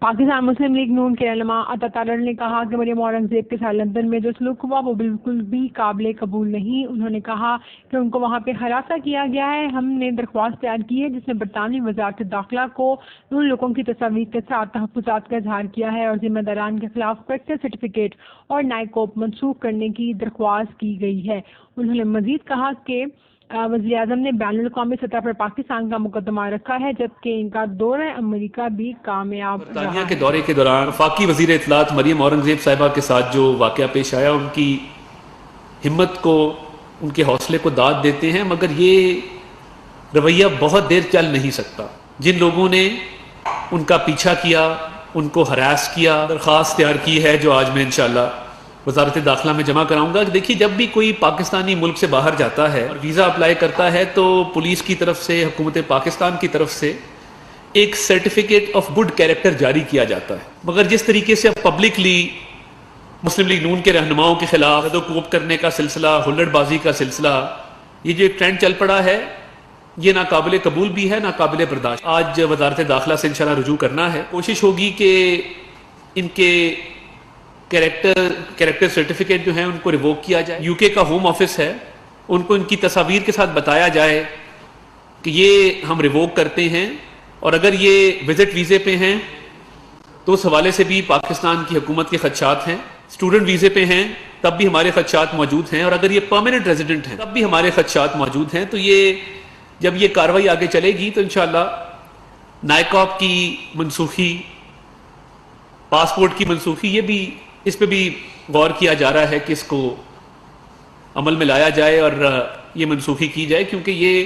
پاکستان مسلم league نون کے علماء عطا تارڑ نے کہا کہ مریم اورنگزیب کے ساتھ لندن میں جو سلوک ہوا وہ بالکل بھی قابل قبول نہیں۔ انہوں نے کہا کہ ان کو وہاں پہ ہراساں کیا گیا ہے۔ ہم نے درخواست تیار کی ہے جس میں برطانوی وزارت داخلہ کو ان لوگوں کی تصاویر کے ساتھ تحفظات کا اظہار کیا ہے اور ذمہ داران کے خلاف کریکٹر سرٹیفکیٹ اور نائکوپ منسوخ کرنے کی درخواست کی گئی ہے۔ انہوں نے مزید کہا کہ وزیر اعظم نے بین الاقوامی سطح پر پاکستان کا مقدمہ رکھا ہے جبکہ ان کا دورہ امریکہ بھی کامیاب رہا۔ برطانیہ کے دورے کے دوران وفاقی وزیر اطلاعات مریم اورنگزیب صاحبہ کے ساتھ جو واقعہ پیش آیا ان کی ہمت کو، ان کے حوصلے کو داد دیتے ہیں، مگر یہ رویہ بہت دیر چل نہیں سکتا۔ جن لوگوں نے ان کا پیچھا کیا، ان کو ہراس کیا، درخواست تیار کی ہے جو آج میں انشاءاللہ وزارت داخلہ میں جمع کراؤں گا۔ دیکھیے جب بھی کوئی پاکستانی ملک سے باہر جاتا ہے اور ویزا اپلائی کرتا ہے تو پولیس کی طرف سے، حکومت پاکستان کی طرف سے ایک سرٹیفکیٹ آف گڈ کیریکٹر جاری کیا جاتا ہے، مگر جس طریقے سے اب پبلکلی مسلم لیگ نون کے رہنماؤں کے خلاف رد و کوب کرنے کا سلسلہ، ہلڑ بازی کا سلسلہ، یہ جو ایک ٹرینڈ چل پڑا ہے، یہ ناقابل قبول بھی ہے، ناقابل برداشت۔ آج وزارت داخلہ سے انشاءاللہ رجوع کرنا ہے۔ کوشش ہوگی کہ ان کے کیریکٹر سرٹیفکیٹ جو ہیں ان کو ریووک کیا جائے۔ یو کے کا ہوم آفس ہے، ان کو ان کی تصاویر کے ساتھ بتایا جائے کہ یہ ہم ریووک کرتے ہیں، اور اگر یہ وزٹ ویزے پہ ہیں تو اس حوالے سے بھی پاکستان کی حکومت کے خدشات ہیں۔ اسٹوڈنٹ ویزے پہ ہیں تب بھی ہمارے خدشات موجود ہیں، اور اگر یہ پرماننٹ ریزیڈنٹ ہیں تب بھی ہمارے خدشات موجود ہیں۔ تو یہ جب یہ کارروائی آگے چلے گی تو انشاءاللہ نائکاپ کی منسوخی، پاسپورٹ کی منسوخی، یہ بھی اس پہ بھی غور کیا جا رہا ہے کہ اس کو عمل میں لایا جائے اور یہ منسوخی کی جائے، کیونکہ یہ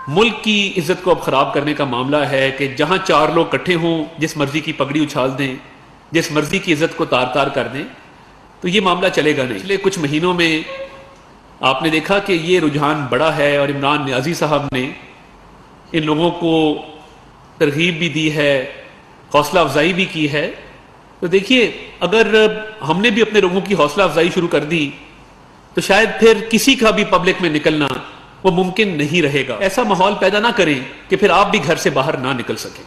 ملک کی عزت کو اب خراب کرنے کا معاملہ ہے کہ جہاں چار لوگ اکٹھے ہوں، جس مرضی کی پگڑی اچھال دیں، جس مرضی کی عزت کو تار تار کر دیں، تو یہ معاملہ چلے گا نہیں۔ پچھلے کچھ مہینوں میں آپ نے دیکھا کہ یہ رجحان بڑا ہے، اور عمران نیازی صاحب نے ان لوگوں کو ترغیب بھی دی ہے، حوصلہ افزائی بھی کی ہے۔ تو دیکھیے اگر ہم نے بھی اپنے لوگوں کی حوصلہ افزائی شروع کر دی تو شاید پھر کسی کا بھی پبلک میں نکلنا وہ ممکن نہیں رہے گا۔ ایسا ماحول پیدا نہ کریں کہ پھر آپ بھی گھر سے باہر نہ نکل سکیں۔